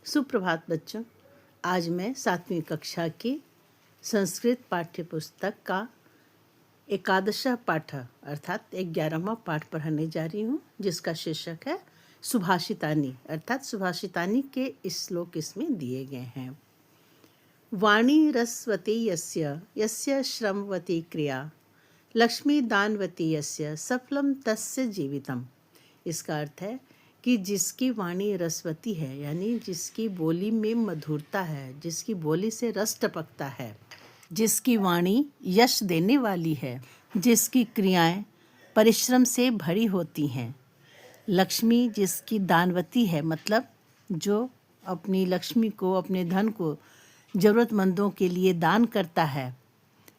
सुप्रभात बच्चों। आज मैं 7वीं कक्षा की संस्कृत पाठ्य पुस्तक का एकादशः पाठ अर्थात 11वां पाठ पढ़ाने जा रही हूँ, जिसका शीर्षक है सुभाषितानि अर्थात सुभाषितानि के श्लोक इसमें दिए गए हैं। वाणी रसवती यस्य यस्य श्रमवती क्रिया लक्ष्मी दानवती यस्य सफलम तस्य जीवितम। इसका अर्थ है कि जिसकी वाणी रसवती है, यानी जिसकी बोली में मधुरता है, जिसकी बोली से रस टपकता है, जिसकी वाणी यश देने वाली है, जिसकी क्रियाएं परिश्रम से भरी होती हैं, लक्ष्मी जिसकी दानवती है, मतलब जो अपनी लक्ष्मी को, अपने धन को ज़रूरतमंदों के लिए दान करता है,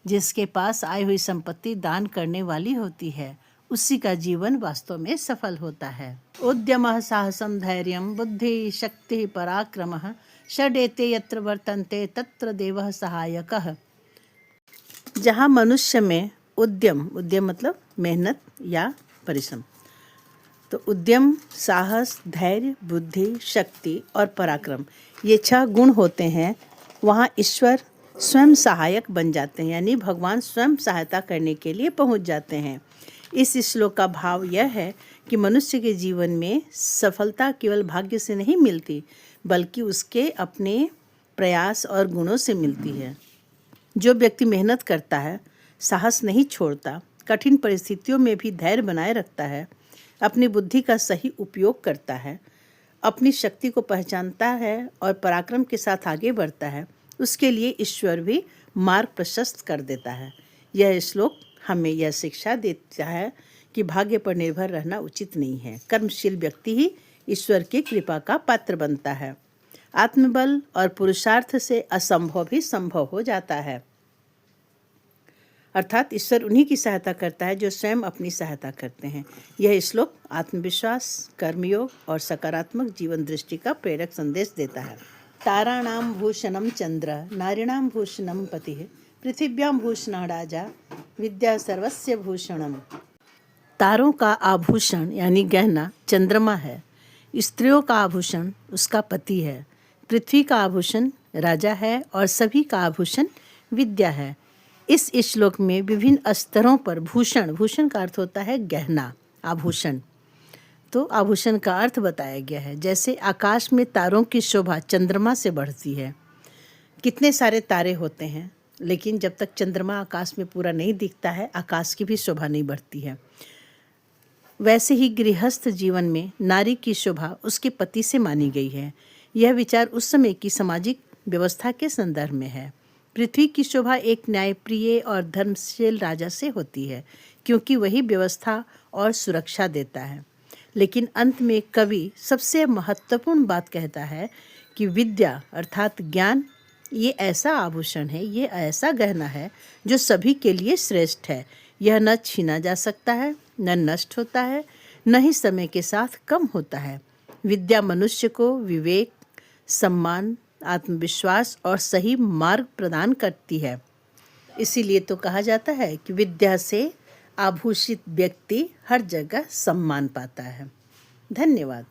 जिसके पास आई हुई संपत्ति दान करने वाली होती है, उसी का जीवन वास्तव में सफल होता है। उद्यमः साहसं धैर्यं बुद्धि शक्ति पराक्रमः षडेते यत्र वर्तन्ते तत्र देवः सहायकः। जहाँ मनुष्य में उद्यम मतलब मेहनत या परिश्रम, तो उद्यम, साहस, धैर्य, बुद्धि, शक्ति और पराक्रम, ये 6 गुण होते हैं, वहाँ ईश्वर स्वयं सहायक बन जाते हैं, यानी भगवान स्वयं सहायता करने के लिए पहुँच जाते हैं। इस श्लोक का भाव यह है कि मनुष्य के जीवन में सफलता केवल भाग्य से नहीं मिलती, बल्कि उसके अपने प्रयास और गुणों से मिलती है। जो व्यक्ति मेहनत करता है, साहस नहीं छोड़ता, कठिन परिस्थितियों में भी धैर्य बनाए रखता है, अपनी बुद्धि का सही उपयोग करता है, अपनी शक्ति को पहचानता है और पराक्रम के साथ आगे बढ़ता है, उसके लिए ईश्वर भी मार्ग प्रशस्त कर देता है। यह श्लोक हमें यह शिक्षा देता है कि भाग्य पर निर्भर रहना उचित नहीं है। कर्मशील व्यक्ति ही ईश्वर की कृपा का पात्र बनता है। आत्मबल और पुरुषार्थ से असंभव भी संभव हो जाता है, अर्थात ईश्वर उन्हीं की सहायता करता है जो स्वयं अपनी सहायता करते हैं। यह श्लोक आत्मविश्वास, कर्मयोग और सकारात्मक जीवन दृष्टि का प्रेरक संदेश देता है। ताराणां भूषणं चंद्र नारीणां भूषणं पतिः पृथिव्यां भूषणः राजा विद्या सर्वस्य भूषणम। तारों का आभूषण यानी गहना चंद्रमा है, स्त्रियों का आभूषण उसका पति है, पृथ्वी का आभूषण राजा है और सभी का आभूषण विद्या है। इस श्लोक में विभिन्न स्तरों पर भूषण का अर्थ होता है गहना, आभूषण। तो आभूषण का अर्थ बताया गया है। जैसे आकाश में तारों की शोभा चंद्रमा से बढ़ती है। कितने सारे तारे होते हैं, लेकिन जब तक चंद्रमा आकाश में पूरा नहीं दिखता है, आकाश की भी शोभा नहीं बढ़ती है। वैसे ही गृहस्थ जीवन में नारी की शोभा उसके पति से मानी गई है। यह विचार उस समय की सामाजिक व्यवस्था के संदर्भ में है। पृथ्वी की शोभा एक न्यायप्रिय और धर्मशील राजा से होती है, क्योंकि वही व्यवस्था और सुरक्षा देता है। लेकिन अंत में कवि सबसे महत्वपूर्ण बात कहता है कि विद्या अर्थात ज्ञान ये ऐसा आभूषण है, ये ऐसा गहना है जो सभी के लिए श्रेष्ठ है। यह न छीना जा सकता है, न नष्ट होता है, न ही समय के साथ कम होता है। विद्या मनुष्य को विवेक, सम्मान, आत्मविश्वास और सही मार्ग प्रदान करती है। इसीलिए तो कहा जाता है कि विद्या से आभूषित व्यक्ति हर जगह सम्मान पाता है। धन्यवाद।